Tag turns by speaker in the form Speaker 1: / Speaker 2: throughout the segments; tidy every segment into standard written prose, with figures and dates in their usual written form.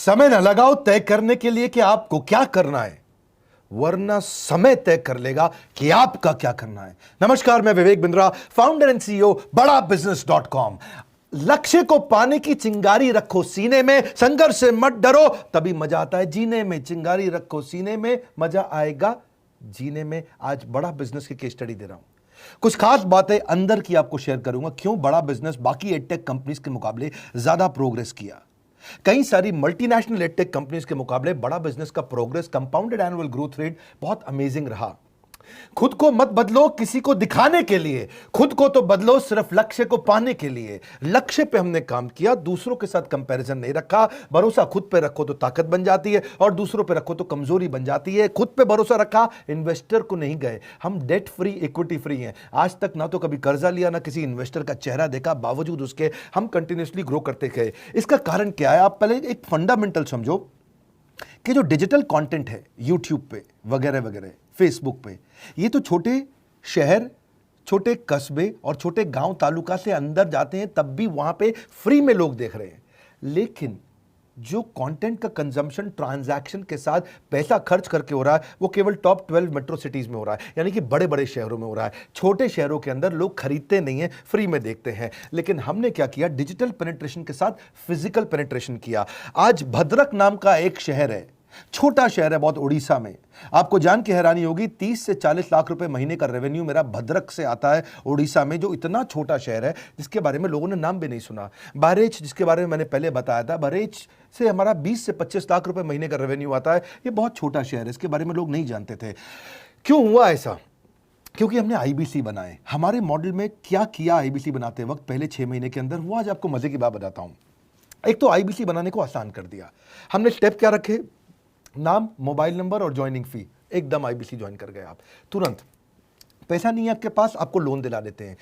Speaker 1: समय न लगाओ तय करने के लिए कि आपको क्या करना है, वरना समय तय कर लेगा कि आपका क्या करना है। नमस्कार, मैं Vivek Bindra, founder and CEO बड़ा बिजनेस.com। लक्ष्य को पाने की चिंगारी रखो सीने में, संघर्ष से मत डरो, तभी मजा आता है जीने में। चिंगारी रखो सीने में, मजा आएगा जीने में। आज बड़ा बिजनेस की केस स्टडी दे रहा हूं, कुछ खास बातें अंदर की आपको शेयर करूंगा, क्यों बड़ा बिजनेस बाकी एडटेक कंपनीज के मुकाबले ज्यादा प्रोग्रेस किया। कई सारी मल्टीनेशनल एडटेक कंपनीज के मुकाबले बड़ा बिजनेस का progress, compounded annual growth rate बहुत अमेजिंग रहा। खुद को मत बदलो किसी को दिखाने के लिए, खुद को तो बदलो सिर्फ लक्ष्य को पाने के लिए। लक्ष्य पे हमने काम किया, दूसरों के साथ कंपैरिजन नहीं रखा। भरोसा खुद पे रखो तो ताकत बन जाती है, और दूसरों पे रखो तो कमजोरी बन जाती है। खुद पे भरोसा रखा, इन्वेस्टर को नहीं गए। हम डेट फ्री, इक्विटी फ्री हैं। आज तक ना तो कभी कर्जा लिया, ना किसी इन्वेस्टर का चेहरा देखा, बावजूद उसके हम कंटिन्यूसली ग्रो करते गए। इसका कारण क्या है? आप पहले एक फंडामेंटल समझो कि जो डिजिटल कंटेंट है यूट्यूब पे वगैरह वगैरह, फेसबुक पे, ये तो छोटे शहर, छोटे कस्बे और छोटे गांव तालुका से अंदर जाते हैं, तब भी वहां पे फ्री में लोग देख रहे हैं। लेकिन जो कंटेंट का कंजम्पशन ट्रांजैक्शन के साथ पैसा खर्च करके हो रहा है, वो केवल टॉप 12 मेट्रो सिटीज में हो रहा है, यानी कि बड़े बड़े शहरों में हो रहा है। छोटे शहरों के अंदर लोग खरीदते नहीं है, फ्री में देखते हैं। लेकिन हमने क्या किया? डिजिटल पेनिट्रेशन के साथ फिजिकल पेनिट्रेशन किया। आज भद्रक नाम का एक शहर है, छोटा शहर है बहुत, उड़ीसा में। आपको जान के हैरानी होगी, 30 से 40 लाख रुपए महीने का रेवेन्यू मेरा भद्रक से आता है, उड़ीसा में, जो इतना छोटा शहर है जिसके बारे में लोगों ने नाम भी नहीं सुना। बहरेच, जिसके बारे में मैंने पहले बताया था, बहरेच से हमारा 20 से 25 लाख रुपए महीने का रेवेन्यू आता है। ये बहुत छोटा शहर है, इसके बारे में लोग नहीं जानते थे। क्यों हुआ ऐसा? क्योंकि हमने आईबीसी बनाए। हमारे मॉडल में क्या किया आईबीसी बनाते वक्त, पहले 6 महीने के अंदर, वो आज आपको मजे की बात बताता हूं। एक तो आईबीसी बनाने को आसान कर दिया हमने। स्टेप क्या रखे? नाम, मोबाइल नंबर और ज्वाइनिंग फी, एकदम आईबीसी ज्वाइन कर गए आप तुरंत। पैसा नहीं है आपके पास, आपको लोन दिला देते हैं।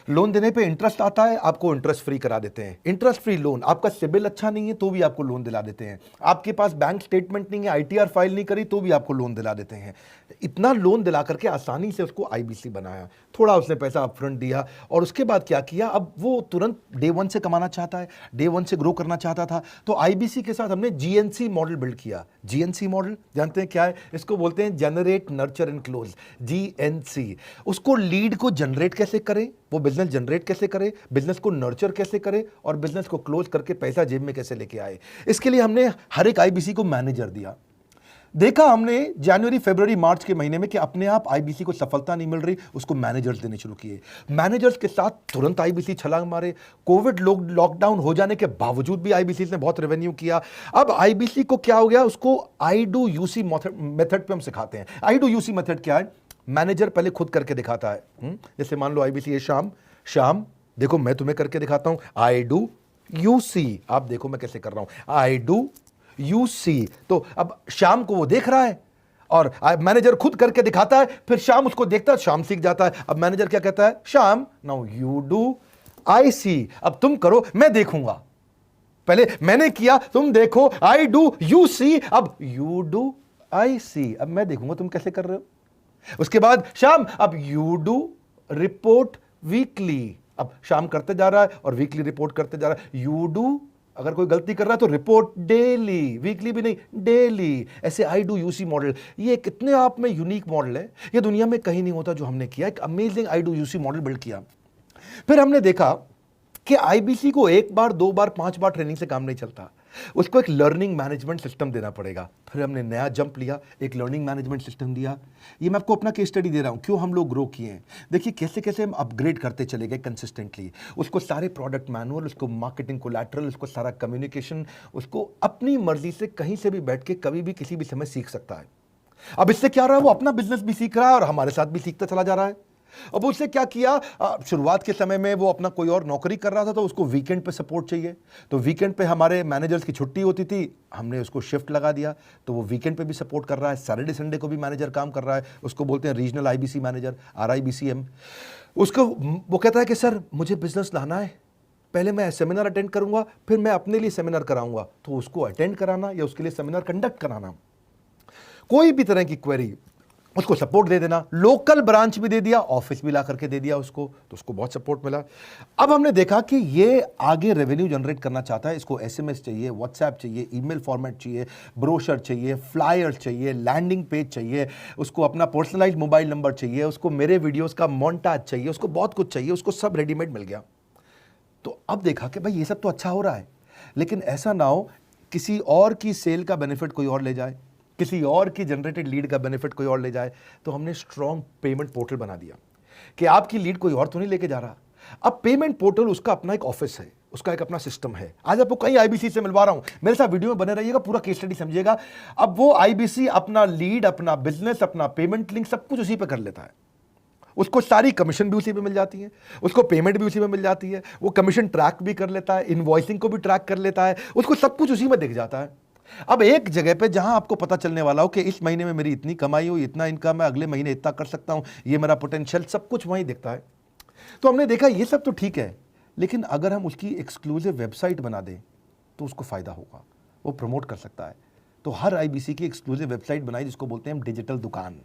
Speaker 1: लोन देने पे इंटरेस्ट आता है, आपको इंटरेस्ट फ्री करा देते हैं। Interest free loan. आपका सिबिल अच्छा नहीं है तो भी आपको लोन दिला देते हैं। आपके पास बैंक स्टेटमेंट नहीं है, आईटीआर फाइल नहीं करी तो भी आपको लोन दिला देते हैं। इतना लोन दिला करके आसानी से उसको आईबीसी बनाया। थोड़ा उसने पैसा अपफ्रंट दिया, और उसके बाद क्या किया? अब वो तुरंत डे 1 से कमाना चाहता है, डे 1 से ग्रो करना चाहता था, तो आईबीसी के साथ हमने जीएनसी मॉडल बिल्ड किया। जीएनसी मॉडल जानते हैं क्या है? इसको बोलते हैं generate, nurture and close, GNC. उसको लीड को जनरेट कैसे करें, वो बिजनेस जनरेट कैसे करे, बिजनेस को नर्चर कैसे करे, और बिजनेस को क्लोज करके पैसा जेब में कैसे लेके आए। इसके लिए हमने हर एक आईबीसी को मैनेजर दिया। देखा हमने जनवरी, फरवरी, मार्च के महीने में कि अपने आप आईबीसी को सफलता नहीं मिल रही, उसको मैनेजर्स देने शुरू किए। मैनेजर्स के साथ तुरंत आईबीसी छलांग मारे। कोविड लॉकडाउन हो जाने के बावजूद भी आईबीसी ने बहुत रेवेन्यू किया। अब आईबीसी को क्या हो गया? उसको आई डू यूसी मेथड पे हम सिखाते हैं। आई डू यूसी मेथड क्या है? मैनेजर पहले खुद करके दिखाता है। जैसे मान लो आईबीसी है, शाम देखो मैं तुम्हें करके दिखाता हूं, आई डू यू सी। आप देखो मैं कैसे कर रहा हूं, आई डू यू सी। तो अब शाम को वो देख रहा है, और मैनेजर खुद करके दिखाता है, फिर शाम उसको देखता है, शाम सीख जाता है। अब मैनेजर क्या कहता है? शाम, नाउ यू डू, आई सी। अब तुम करो, मैं देखूंगा। पहले मैंने किया, तुम देखो, आई डू यू सी, अब यू डू आई सी। अब मैं देखूंगा तुम कैसे कर रहे हो। उसके बाद शाम, अब यू डू रिपोर्ट वीकली। अब शाम करते जा रहा है और वीकली रिपोर्ट करते जा रहा है। यू डू, अगर कोई गलती कर रहा है तो रिपोर्ट डेली, वीकली भी नहीं, डेली। ऐसे आई डू यूसी मॉडल, ये कितने आप में यूनिक मॉडल है, ये दुनिया में कहीं नहीं होता जो हमने किया। एक amazing I do UC model build किया। फिर हमने देखा कि आईबीसी को 1 बार, 2 बार, 5 बार ट्रेनिंग से काम नहीं चलता, उसको एक लर्निंग मैनेजमेंट सिस्टम देना पड़ेगा। फिर हमने नया जंप लिया, एक लर्निंग मैनेजमेंट सिस्टम दिया। ये मैं आपको अपना केस स्टडी दे रहा हूं, क्यों हम लोग ग्रो किए हैं। देखिए कैसे कैसे हम अपग्रेड करते चले गए कंसिस्टेंटली। उसको सारे प्रोडक्ट मैनुअल, उसको मार्केटिंग कोलैटरल, उसको सारा कम्युनिकेशन, उसको अपनी मर्जी से कहीं से भी बैठ के कभी भी किसी भी समय सीख सकता है। अब इससे क्या रहा है? वो अपना बिजनेस भी सीख रहा है और हमारे साथ भी सीखता चला जा रहा है। अब उससे क्या किया? शुरुआत के समय में वो अपना कोई और नौकरी कर रहा था, तो उसको वीकेंड पे सपोर्ट चाहिए। तो वीकेंड पे हमारे मैनेजर्स की छुट्टी होती थी, हमने उसको शिफ्ट लगा दिया, तो वो वीकेंड पे भी सपोर्ट कर रहा है। सैटरडे संडे को भी मैनेजर काम कर रहा है, उसको बोलते हैं रीजनल आईबीसी मैनेजर, RIBCM। उसको वो कहता है कि सर मुझे बिजनेस लाना है, पहले मैं सेमिनार अटेंड करूंगा, फिर मैं अपने लिए सेमिनार कराऊंगा। तो उसको अटेंड कराना या उसके लिए सेमिनार कंडक्ट कराना, कोई भी तरह की क्वेरी, उसको सपोर्ट दे देना, लोकल ब्रांच भी दे दिया, ऑफिस भी ला करके दे दिया उसको, तो उसको बहुत सपोर्ट मिला। अब हमने देखा कि ये आगे रेवेन्यू जनरेट करना चाहता है, इसको एसएमएस चाहिए, व्हाट्सएप चाहिए, ईमेल फॉर्मेट चाहिए, ब्रोशर चाहिए, फ्लायर चाहिए, लैंडिंग पेज चाहिए, उसको अपना पर्सनलाइज मोबाइल नंबर चाहिए, उसको मेरे वीडियोस का मोन्टाज चाहिए, उसको बहुत कुछ चाहिए, उसको सब रेडीमेड मिल गया। तो अब देखा कि भाई ये सब तो अच्छा हो रहा है, लेकिन ऐसा ना हो किसी और की सेल का बेनिफिट कोई और ले जाए, किसी और की जनरेटेड लीड का बेनिफिट कोई और ले जाए। तो हमने स्ट्रॉन्ग पेमेंट पोर्टल बना दिया कि आपकी लीड कोई और तो नहीं लेके जा रहा। अब पेमेंट पोर्टल उसका अपना एक ऑफिस है, उसका एक अपना सिस्टम है। आज आपको कई आईबीसी से मिलवा रहा हूं, मेरे साथ वीडियो में बने रहिएगा, पूरा केस स्टडी समझिएगा। अब वो आईबीसी अपना लीड, अपना बिजनेस, अपना पेमेंट लिंक सब कुछ उसी पे कर लेता है। उसको सारी कमीशन भी उसी पे मिल जाती है, उसको पेमेंट भी उसी में मिल जाती है, वो कमीशन ट्रैक भी कर लेता है, इनवॉइसिंग को भी ट्रैक कर लेता है, उसको सब कुछ उसी में दिख जाता है। अब एक जगह पे जहां आपको पता चलने वाला हो कि इस महीने में मेरी इतनी कमाई हुई, इतना इनकम है, अगले महीने इतना कर सकता हूं, ये मेरा पोटेंशियल, सब कुछ वहीं दिखता है। तो हमने देखा ये सब तो ठीक है, लेकिन अगर हम उसकी एक्सक्लूसिव वेबसाइट बना दें तो उसको फायदा होगा, वो प्रमोट कर सकता है। तो हर आईबीसी की एक्सक्लूसिव वेबसाइट बनाई, जिसको बोलते हैं हम डिजिटल दुकान।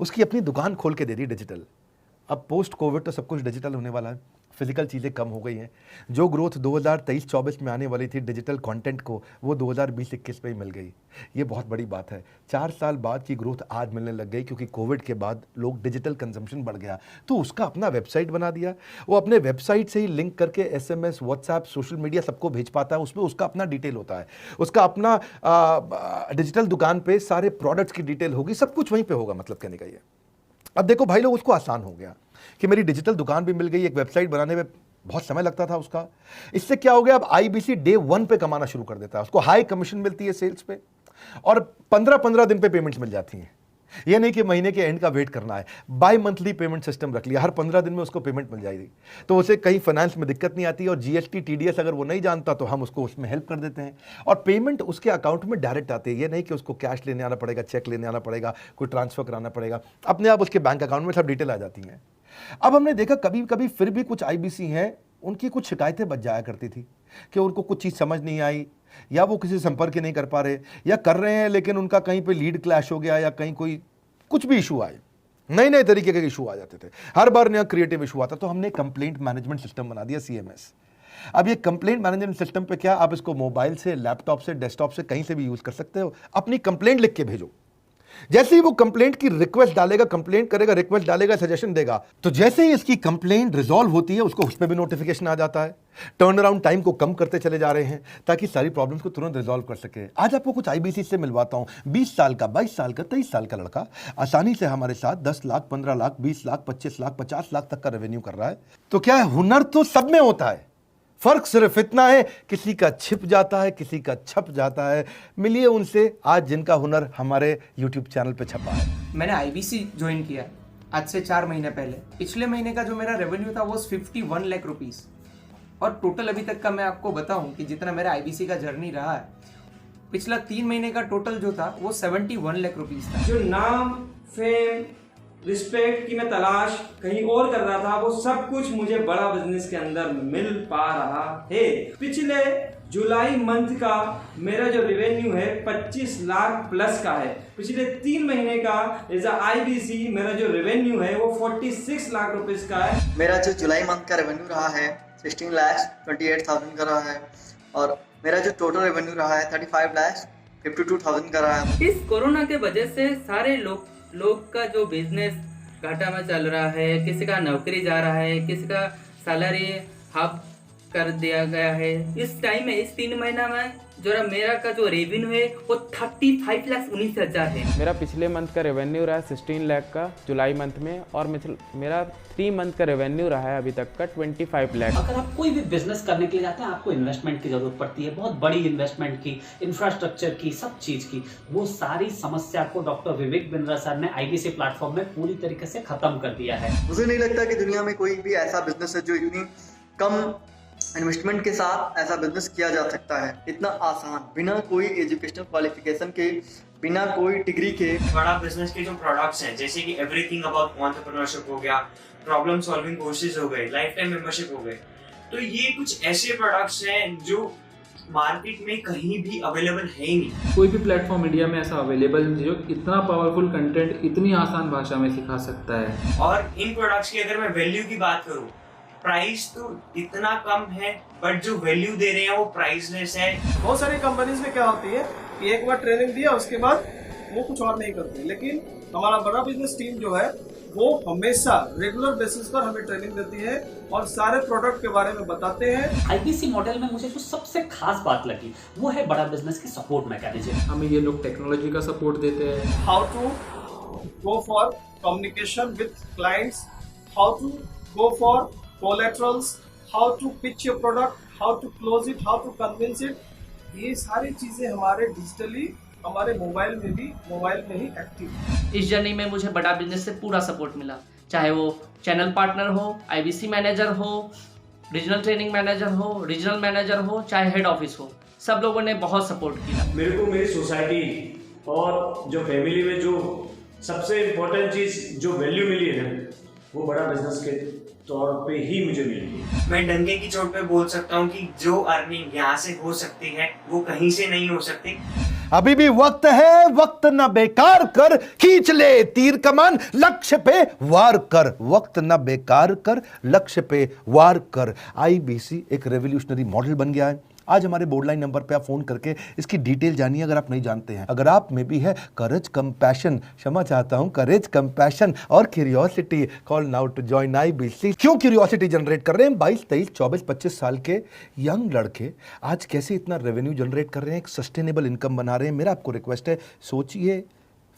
Speaker 1: उसकी अपनी दुकान खोल के दे दी डिजिटल। अब पोस्ट कोविड तो सब कुछ डिजिटल होने वाला है, फिजिकल चीज़ें कम हो गई हैं। जो ग्रोथ 2023-24 में आने वाली थी डिजिटल कंटेंट को, वो 2020-21 में ही मिल गई। ये बहुत बड़ी बात है। 4 साल बाद की ग्रोथ आज मिलने लग गई, क्योंकि कोविड के बाद लोग डिजिटल कंजम्पशन बढ़ गया। तो उसका अपना वेबसाइट बना दिया, वो अपने वेबसाइट से ही लिंक करके एसएमएस, व्हाट्सएप, सोशल मीडिया सब को भेज पाता है। उसमें उसका अपना डिटेल होता है, उसका अपना डिजिटल दुकान पे सारे प्रोडक्ट्स की डिटेल होगी, सब कुछ वहीं पर होगा। मतलब कहने का ये, अब देखो भाई लोग, उसको आसान हो गया कि मेरी डिजिटल दुकान भी मिल गई। एक वेबसाइट बनाने में बहुत समय लगता था उसका। इससे क्या हो गया, अब आईबीसी डे 1 पे कमाना शुरू कर देता है। उसको हाई कमीशन मिलती है सेल्स पे, और 15-15 दिन पे पेमेंट्स मिल जाती हैं। ये नहीं कि महीने के एंड का वेट करना है, बाई मंथली पेमेंट सिस्टम रख लिया, हर 15 दिन में उसको पेमेंट मिल जाएगी। तो उसे कहीं फाइनेंस में दिक्कत नहीं आती, और जीएसटी, टीडीएस अगर वो नहीं जानता तो हम उसको उसमें हेल्प कर देते हैं, और पेमेंट उसके अकाउंट में डायरेक्ट आती है। ये नहीं कि उसको कैश लेने आना पड़ेगा, चेक लेने आना पड़ेगा, कोई ट्रांसफर कराना पड़ेगा, अपने आप उसके बैंक अकाउंट में सब डिटेल आ जाती हैं। अब हमने देखा कभी कभी फिर भी कुछ आईबीसी हैं, उनकी कुछ शिकायतें बच जाया करती थी कि उनको कुछ चीज़ समझ नहीं आई, या वो किसी से संपर्क ही नहीं कर पा रहे, या कर रहे हैं लेकिन उनका कहीं पे लीड क्लैश हो गया, या कहीं कोई कुछ भी इशू आए, नए नए तरीके के इशू आ जाते थे, हर बार नया क्रिएटिव इशू आता। तो हमने कंप्लेंट मैनेजमेंट सिस्टम बना दिया, सीएमएस। अब ये कंप्लेंट मैनेजमेंट सिस्टम पे क्या, आप इसको मोबाइल से, लैपटॉप से, डेस्कटॉप से, कहीं से भी यूज कर सकते हो। अपनी कंप्लेंट लिख के भेजो, जैसे ही वो कंप्लेंट की रिक्वेस्ट डालेगा, कंप्लेंट करेगा, रिक्वेस्ट डालेगा, सजेशन देगा, तो जैसे ही इसकी कंप्लेंट रिजॉल्व होती है उसको उस पर भी नोटिफिकेशन आ जाता है। टर्न अराउंड टाइम को कम करते चले जा रहे हैं ताकि सारी प्रॉब्लम्स को तुरंत रिजॉल्व कर सके। आज आपको कुछ आईबीसी से मिलवाता हूं। 20 साल का, 22 साल का, 23 साल का लड़का आसानी से हमारे साथ 10 लाख, 15 लाख, 20 लाख, 25 लाख, 50 लाख तक का रेवेन्यू कर रहा है। तो क्या है, हुनर तो सब में होता है, फर्क सिर्फ इतना है किसी का छिप जाता है, किसी का छप जाता है। मिलिए उनसे आज जिनका हुनर हमारे YouTube चैनल पे छपा है।
Speaker 2: मैंने आईबीसी ज्वाइन किया आज से 4 महीने पहले। पिछले महीने का जो मेरा रेवेन्यू था वो 51 लाख रुपीस, और टोटल अभी तक का मैं आपको बताऊं कि जितना मेरा आईबीसी का जर्नी रहा है, पिछला 3 महीने का टोटल जो था वो 71 लाख रुपीस था।
Speaker 3: जो नाम, फेम, रिस्पेक्ट की मैं तलाश कहीं और कर रहा था, वो सब कुछ मुझे बड़ा बिजनेस के अंदर मिल पा रहा है। पिछले जुलाई मंथ का मेरा जो रेवेन्यू है 25 लाख प्लस का है। पिछले 3 महीने का एज आईबीसी मेरा जो रेवेन्यू है वो 46 लाख रुपीस का है।
Speaker 4: मेरा जो जुलाई मंथ का रेवेन्यू रहा है 16,28,000 का रहा है, और मेरा जो टोटल रेवेन्यू रहा है 35,52,000 का रहा है।
Speaker 5: इस कोरोना के वजह से सारे लोग का जो बिजनेस घाटा में चल रहा है, किसी का नौकरी जा रहा है, किसी का सैलरी हाफ कर दिया गया है। इस टाइम में, इस 3 महीना में जो मेरा का जो रेवेन्यू है वो 35,19,000 है।
Speaker 6: मेरा पिछले मंथ का रेवेन्यू रहा है 16 लाख का जुलाई मंथ में, और मेरा 3 मंथ का रेवेन्यू रहा है अभी तक का 25 लाख।
Speaker 7: अगर आप कोई भी बिजनेस करने के लिए जाते हैं, आपको इन्वेस्टमेंट की जरूरत पड़ती है, बहुत बड़ी इन्वेस्टमेंट की, इंफ्रास्ट्रक्चर की, सब चीज की। वो सारी समस्या को डॉक्टर विवेक बिंद्रा सर ने आईबीसी प्लेटफॉर्म में पूरी तरीके से खत्म कर दिया है।
Speaker 4: मुझे नहीं लगता कि दुनिया में कोई भी ऐसा बिजनेस है जो इतनी कम इन्वेस्टमेंट के साथ ऐसा बिजनेस किया जा सकता है, इतना आसान, बिना कोई एजुकेशनल क्वालिफिकेशन के, बिना कोई डिग्री के।
Speaker 3: बड़ा बिजनेस के जो प्रोडक्ट्स हैं, जैसे कि एवरीथिंग अबाउट एंटरप्रेन्योरशिप हो गया, प्रॉब्लम सॉल्विंग कोर्सेज हो गए, लाइफ टाइम मेंबरशिप हो गए, तो ये कुछ ऐसे प्रोडक्ट्स हैं जो मार्केट में कहीं भी अवेलेबल है ही नहीं।
Speaker 8: कोई भी प्लेटफॉर्म इंडिया में ऐसा अवेलेबल नहीं जो इतना पावरफुल कंटेंट इतनी आसान भाषा में सिखा सकता है।
Speaker 3: और इन प्रोडक्ट्स की अगर मैं वैल्यू की बात करूं, प्राइस तो इतना कम है बट जो वैल्यू दे रहे हैं वो प्राइसलेस है।
Speaker 9: बहुत सारी कंपनीज में क्या होती है कि एक बार ट्रेनिंग दिया उसके बाद वो कुछ और नहीं करते, लेकिन हमारा बड़ा बिजनेस टीम जो है वो हमेशा रेगुलर बेसिस पर हमें ट्रेनिंग देती है और सारे प्रोडक्ट के बारे में बताते हैं।
Speaker 7: आईबीसी मॉडल में मुझे जो सबसे खास बात लगी वो है बड़ा बिजनेस की सपोर्ट मैकेनिज्म।
Speaker 8: हमें ये लोग टेक्नोलॉजी का सपोर्ट देते हैं।
Speaker 9: How to go for communication with clients, how to go for collaterals, how to pitch your product, how to close it, how to convince it, ये सारी चीजें हमारे डिजिटली हमारे मोबाइल में ही एक्टिव है।
Speaker 10: इस जर्नी में मुझे बड़ा बिजनेस से पूरा सपोर्ट मिला, चाहे वो चैनल पार्टनर हो, आईबीसी मैनेजर हो, रीजनल ट्रेनिंग मैनेजर हो, रीजनल मैनेजर हो, चाहे हेड ऑफिस हो, सब लोगों ने बहुत सपोर्ट किया।
Speaker 11: मेरे को मेरी सोसाइटी और जो फैमिली में जो सबसे इम्पोर्टेंट चीज़ जो वैल्यू मिली है ना, वो बड़ा बिजनेस के तौर पे ही मुझे मिली।
Speaker 3: मैं डंके की चोट पे बोल सकता हूँ कि जो अर्निंग यहाँ से हो सकती है वो कहीं से नहीं हो सकती।
Speaker 1: अभी भी वक्त है, वक्त न बेकार कर, खींच ले तीर कमान, लक्ष्य पे वार कर, वक्त न बेकार कर, लक्ष्य पे वार कर। आईबीसी एक रेवोल्यूशनरी मॉडल बन गया है। आज हमारे बोर्डलाइन नंबर पे आप फोन करके इसकी डिटेल जानिए अगर आप नहीं जानते हैं। अगर आप में भी है करेज, कंपैशन, क्षमा चाहता हूं, करेज, कंपैशन और curiosity, call now to join IBC. क्यों क्यूरियोसिटी जनरेट कर रहे हैं? 22, 23, 24, 25 साल के यंग लड़के आज कैसे इतना रेवेन्यू जनरेट कर रहे हैं, एक सस्टेनेबल इनकम बना रहे हैं। मेरा आपको रिक्वेस्ट है, सोचिए,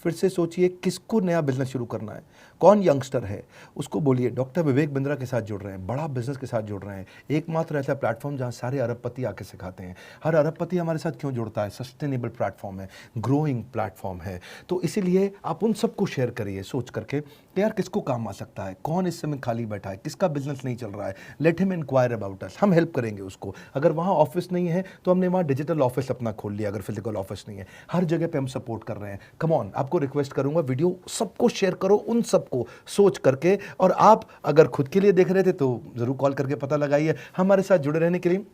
Speaker 1: फिर से सोचिए, किसको नया बिजनेस शुरू करना है, कौन यंगस्टर है, उसको बोलिए डॉक्टर विवेक बिंद्रा के साथ जुड़ रहे हैं, बड़ा बिजनेस के साथ जुड़ रहे हैं। एकमात्र ऐसा प्लेटफॉर्म जहां सारे अरबपति आके सिखाते हैं। हर अरबपति हमारे साथ क्यों जुड़ता है? सस्टेनेबल प्लेटफॉर्म है, ग्रोइंग प्लेटफॉर्म है। तो इसीलिए आप उन सबको शेयर करिए सोच करके कि यार किसको काम आ सकता है, कौन इस समय खाली बैठा है, किसका बिजनेस नहीं चल रहा है, let him inquire about us, हम हेल्प करेंगे उसको। अगर वहाँ ऑफिस नहीं है तो हमने वहाँ डिजिटल ऑफिस अपना खोल लिया, अगर फिजिकल ऑफिस नहीं है, हर जगह पे हम सपोर्ट कर रहे हैं। कम ऑन, आपको रिक्वेस्ट करूंगा वीडियो सबको शेयर करो, उन सबको सोच करके। और आप अगर खुद के लिए देख रहे थे तो जरूर कॉल करके पता लगाइए। हमारे साथ जुड़े रहने के लिए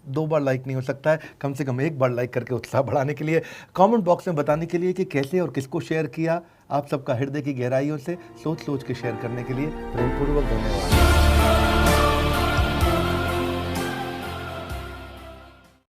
Speaker 1: 2 बार लाइक नहीं हो सकता है, कम से कम 1 बार लाइक करके उत्साह बढ़ाने के लिए, कमेंट बॉक्स में बताने के लिए कि कैसे और किसको शेयर किया। आप सबका हृदय की गहराइयों से सोच सोच के शेयर करने के लिए प्रेमपूर्वक धन्यवाद।